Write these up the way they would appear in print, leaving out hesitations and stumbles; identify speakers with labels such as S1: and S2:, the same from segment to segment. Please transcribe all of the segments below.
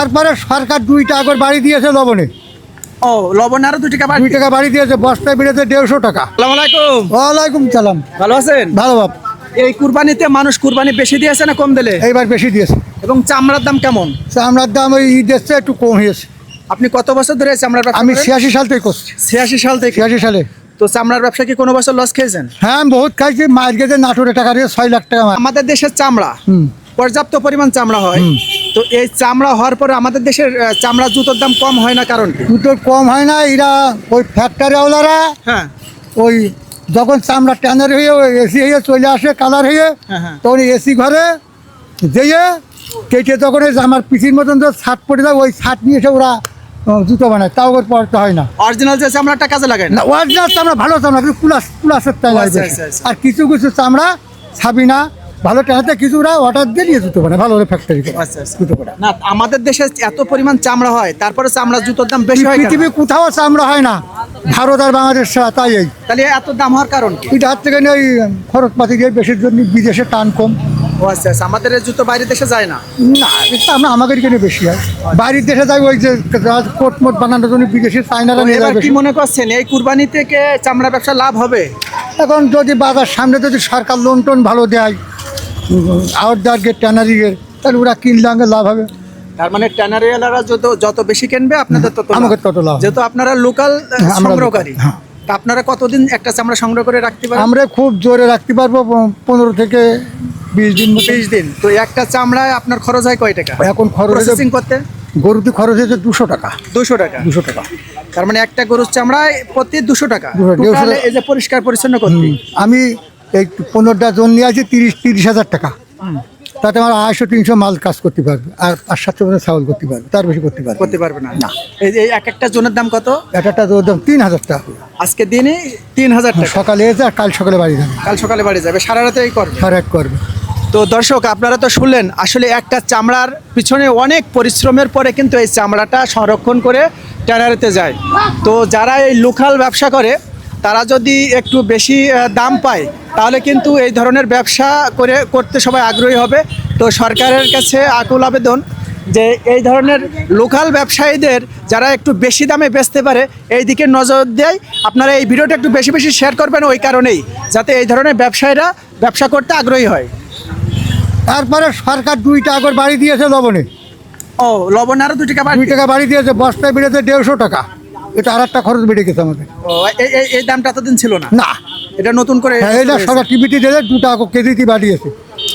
S1: তারপরে সরকার 2 টাকা করে বাড়ি দিয়েছে লবণে।
S2: ও লবণ আরো 2 টাকা
S1: 2 টাকা বাড়ি দিয়েছে, বস্তায় বেড়েছে 150 টাকা।
S2: আসসালামু আলাইকুম।
S1: ওয়ালাইকুম সালাম।
S2: ভালো আছেন?
S1: ভালো বাপ।
S2: এই কুরবানিতে মানুষ কুরবানি বেশি দিয়েছে না কম দিলে?
S1: এইবার বেশি দিয়েছে।
S2: এবং চামড়ার দাম কেমন?
S1: চামড়ার দাম ওই ঈদ এসছে একটু কম হয়েছে।
S2: আপনি কত বছর ধরে চামড়ার ব্যবসা
S1: আমি
S2: করেন?
S1: 86 সাল থেকে করছি।
S2: 86 সাল থেকে।
S1: 86 সালে।
S2: তো চামড়ার ব্যবসা কি কোনো বছর লস খেয়েছেন?
S1: হ্যাঁ আমি বহুত খাইছি, মাছ গেছে নাটোরে টাকা দিয়ে 6 লাখ টাকা মাছ।
S2: আমাদের দেশের চামড়া পর্যাপ্ত পরিমাণ চামড়া হয়, তো এই চামড়া হওয়ার পরে আমাদের দেশের চামড়া জুতোর দাম কম হয় না কারণ কি?
S1: দুটো কম হয় না, এরা ওই ফ্যাক্টরিওয়ালারা
S2: হ্যাঁ
S1: ওই যখন চামড়া ট্যানার হয়ে এসি হয়ে চলে আসে কালার হয়ে,
S2: হ্যাঁ।
S1: তখন এসি ঘরে যেয়ে কেটে তখন ওই আমার পিসির মতন তো ছাট পড়ে যায়, ওই ছাট নিয়ে এসে ওরা জুতো বানায়, তাও ওর পড়তে হয় না।
S2: অরিজিনাল যে চামড়াটা কাজে লাগে না।
S1: না অরিজিনাল চামড়া ভালো চামড়া, কিন্তু কুলাসের তাই লাগে
S2: আচ্ছা,
S1: বেশি।
S2: আচ্ছা, আচ্ছা।
S1: আর কিছু কিছু চামড়া ছাবি না ভালো টানাতে, কিছু ওরা অর্ডার দিয়ে নিয়ে জুতো বানায় ভালো ফ্যাক্টরি
S2: আচ্ছা, আচ্ছা।
S1: জুতো বানায়।
S2: না আমাদের দেশে এত পরিমাণ চামড়া হয়, তারপরে চামড়া জুতোর দাম বেশি হয় কেন?
S1: পৃথিবী কোথাও চামড়া হয় না, ভারত আর বাংলাদেশ ছাড়া, তাই এই
S2: তাহলে এত দাম হওয়ার কারণ কি?
S1: এটা হাত থেকে ওই খরচপাতি দিয়ে বেশির জন্য বিদেশে টান কম।
S2: ও আচ্ছা আচ্ছা, আমাদের এই জুতো বাইরের দেশে যায় না।
S1: না এটা আমরা আমাদের এখানে বেশি হয়, বাইরের দেশে যাই ওই যে কোট মোট বানানোর জন্য বিদেশি চাইনারা
S2: তো
S1: নিয়ে যায়
S2: এবার কি
S1: বেশি।
S2: মনে করছেন এই কুরবানি থেকে চামড়া ব্যবসা লাভ হবে?
S1: এখন যদি বাজার সামনে যদি সরকার লোন টোন ভালো দেয় আউটডোর গেট ট্যানারির, তাহলে ওরা কিনলে আগে লাভ হবে।
S2: তার মানে ট্যানারিওয়ালারা যত বেশি কিনবে আপনাদের তত লাভ।
S1: আমাদের তত লাভ।
S2: যেহেতু আপনারা লোকাল
S1: আমরা
S2: সংগ্রহকারী,
S1: হ্যাঁ।
S2: তা আপনারা কতদিন একটা চামড়া সংগ্রহ করে রাখতে পারেন?
S1: আমরা খুব জোরে রাখতে পারবো 15 থেকে 20 দিন মতো।
S2: 20 দিন। তো একটা চামড়ায় আপনার খরচ হয় কয় টাকা
S1: এখন খরচ
S2: প্রসেসিং করতে?
S1: গরুতে খরচ হয়েছে 200 টাকা।
S2: 200 টাকা।
S1: 200 টাকা।
S2: তার মানে একটা গরুর চামড়ায় প্রতি 200 টাকা।
S1: 200
S2: টোটাল এই যে পরিষ্কার পরিচ্ছন্ন করতে
S1: আমি এই 15টা জন নিয়ে আছি 30,000 টাকা। তাতে আমার 250-300 মাল কাজ করতে পারবে, আর 500-700 মতো ছাগল করতে পারবে, তার বেশি করতে পারবে
S2: করতে পারবে না।
S1: না।
S2: এই যে এক একটা জনের দাম কত?
S1: একটা দাম 3,000 টাকা।
S2: আজকে দিনে 3000 টাকা।
S1: সকালে এসে আর কাল সকালে বাড়ি যাবে,
S2: কাল সকালে বাড়ি যাবে, সারা রাতেই করবে।
S1: সারা এক করবে।
S2: তো দর্শক আপনারা তো শুনলেন, আসলে একটা চামড়ার পিছনে অনেক পরিশ্রমের পরে কিন্তু এই চামড়াটা সংরক্ষণ করে ট্যানারিতে যায়। তো যারা এই লোকাল ব্যবসা করে তারা যদি একটু বেশি দাম পায় তাহলে কিন্তু এই ধরনের ব্যবসা করতে সবাই আগ্রহী হবে। তো সরকারের কাছে আকুল আবেদন যে এই ধরনের লোকাল ব্যবসায়ীদের যারা একটু বেশি দামে বেচতে পারে এই দিকে নজর দেয়। আপনারা এই ভিডিওটা একটু বেশি বেশি শেয়ার করবেন ওই কারণেই, যাতে এই ধরনের ব্যবসায়ীরা ব্যবসা করতে আগ্রহী হয়।
S1: তারপরে সরকার 2 টাকা করে বাড়ি দিয়েছে লবণে।
S2: ও লবণ আরো 2 টাকা
S1: 2 টাকা বাড়ি দিয়েছে, বস্তায় বেড়েছে 150 টাকা। এটা আর একটা খরচ বেড়ে গেছে আমাদের।
S2: ও এই দামটা এতদিন ছিল না।
S1: না
S2: এটা নতুন করে
S1: হ্যাঁ, এটা সরকার টিভিটি দিলে 2 টাকা কেজিতে বাড়িয়েছে।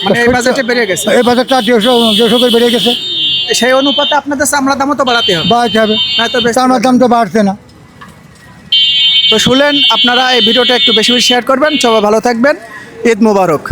S2: মানে এই বাজেটে বেড়ে গেছে।
S1: এই বাজারটা 150 করে বেড়ে গেছে।
S2: সেই অনুপাতে আপনাদের চামড়ার দামও তো বাড়াতে হবে।
S1: বাড়তে হবে,
S2: নয়তো বেচতে
S1: চামড়ার দাম তো বাড়ছে না।
S2: তো শুনলেন, আপনারা এই ভিডিওটা একটু বেশি বেশি শেয়ার করবেন। সবাই ভালো থাকবেন, ঈদ মোবারক।